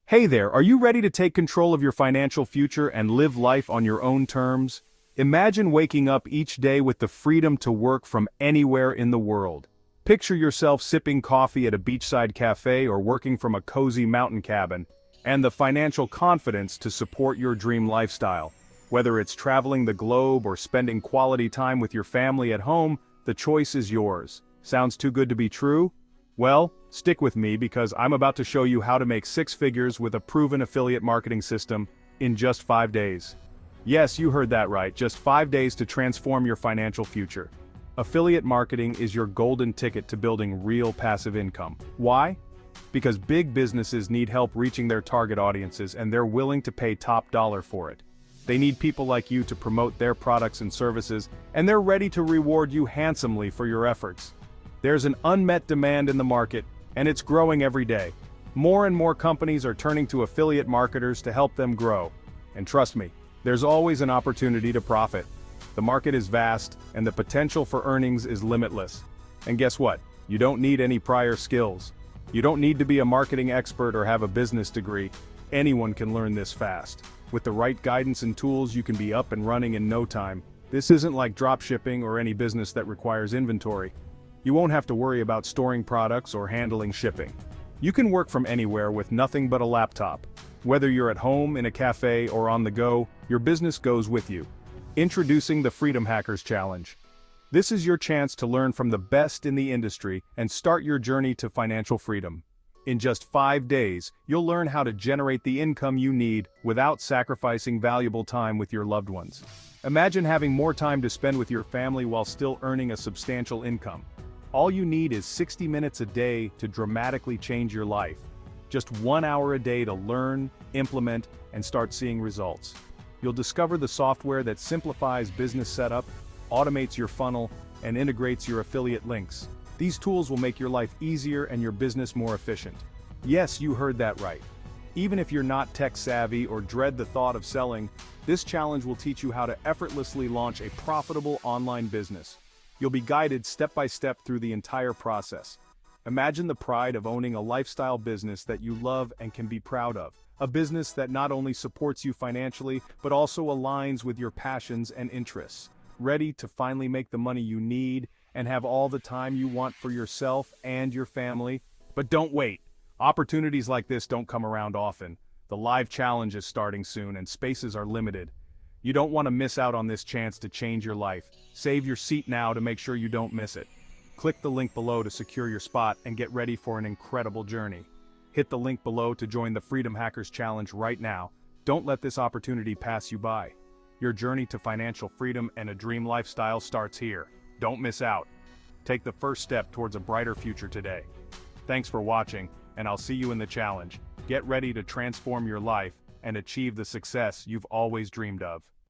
Hey there, are you ready to take control of your financial future and live life on your own terms? Imagine waking up each day with the freedom to work from anywhere in the world. Picture yourself sipping coffee at a beachside cafe or working from a cozy mountain cabin, and the financial confidence to support your dream lifestyle. Whether it's traveling the globe or spending quality time with your family at home, the choice is yours. Sounds too good to be true? Well, stick with me because I'm about to show you how to make six figures with a proven affiliate marketing system in just 5 days. Yes, you heard that right, just 5 days to transform your financial future. Affiliate marketing is your golden ticket to building real passive income. Why? Because big businesses need help reaching their target audiences and they're willing to pay top dollar for it. They need people like you to promote their products and services, and they're ready to reward you handsomely for your efforts. There's an unmet demand in the market, and it's growing every day. More and more companies are turning to affiliate marketers to help them grow. And trust me, there's always an opportunity to profit. The market is vast, and the potential for earnings is limitless. And guess what? You don't need any prior skills. You don't need to be a marketing expert or have a business degree. Anyone can learn this fast. With the right guidance and tools, you can be up and running in no time. This isn't like dropshipping or any business that requires inventory. You won't have to worry about storing products or handling shipping. You can work from anywhere with nothing but a laptop. Whether you're at home, in a cafe, or on the go, your business goes with you. Introducing the Freedom Hackers Challenge. This is your chance to learn from the best in the industry and start your journey to financial freedom. In just 5 days, you'll learn how to generate the income you need without sacrificing valuable time with your loved ones. Imagine having more time to spend with your family while still earning a substantial income. All you need is 60 minutes a day to dramatically change your life. Just 1 hour a day to learn, implement, and start seeing results. You'll discover the software that simplifies business setup, automates your funnel, and integrates your affiliate links. These tools will make your life easier and your business more efficient. Yes, you heard that right. Even if you're not tech savvy or dread the thought of selling, this challenge will teach you how to effortlessly launch a profitable online business. You'll be guided step by step through the entire process. Imagine the pride of owning a lifestyle business that you love and can be proud of. A business that not only supports you financially, but also aligns with your passions and interests. Ready to finally make the money you need and have all the time you want for yourself and your family. But don't wait. Opportunities like this don't come around often. The live challenge is starting soon and spaces are limited. You don't want to miss out on this chance to change your life. Save your seat now to make sure you don't miss it. Click the link below to secure your spot and get ready for an incredible journey. Hit the link below to join the Freedom Hackers Challenge right now. Don't let this opportunity pass you by. Your journey to financial freedom and a dream lifestyle starts here. Don't miss out. Take the first step towards a brighter future today. Thanks for watching, and I'll see you in the challenge. Get ready to transform your life and achieve the success you've always dreamed of.